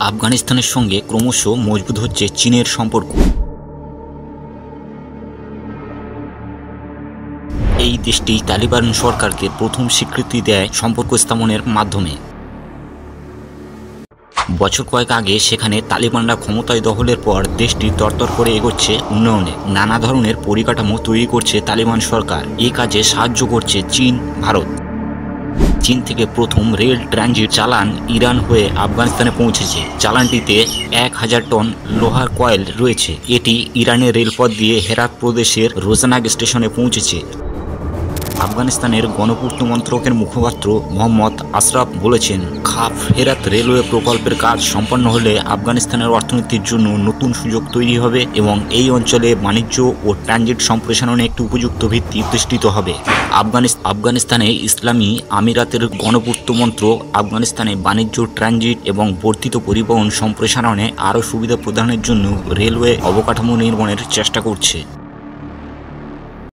আফগানিস্তানের সঙ্গে ক্রমশ মজবুত হচ্ছে চীনের সম্পর্ক। এই দেশটি তালিবান সরকারকে প্রথম স্বীকৃতি দেয় সম্পর্ক স্থাপনের মাধ্যমে। বছর কয়েক আগে সেখানে তালিবানরা ক্ষমতায় দখলের পর দেশটি তরতর করে এগোচ্ছে উন্নয়নে। নানা ধরনের পরিকাঠামো তৈরি করছে তালিবান সরকার। এ কাজে সাহায্য করছে চীন, ভারত। চীন থেকে প্রথম রেল ট্রানজিট চালান ইরান হয়ে আফগানিস্তানে পৌঁছেছে। চালানটিতে 1000 টন লোহার কয়েল রয়েছে। এটি ইরানের রেলপথ দিয়ে হেরাত প্রদেশের রোজানাগ স্টেশনে পৌঁছেছে। আফগানিস্তানের গণপূর্ত মন্ত্রকের মুখপাত্র মোহাম্মদ আশরাফ বলেছেন, খাফ হেরাত রেলওয়ে প্রকল্পের কাজ সম্পন্ন হলে আফগানিস্তানের অর্থনীতির জন্য নতুন সুযোগ তৈরি হবে এবং এই অঞ্চলে বাণিজ্য ও ট্রানজিট সম্প্রসারণে একটি উপযুক্ত ভিত্তি প্রতিষ্ঠিত হবে। আফগানিস্তানে ইসলামী আমিরাতের গণপূর্ত মন্ত্রক আফগানিস্তানে বাণিজ্য, ট্রানজিট এবং বর্ধিত পরিবহন সম্প্রসারণে আরও সুবিধা প্রদানের জন্য রেলওয়ে অবকাঠামো নির্মাণের চেষ্টা করছে।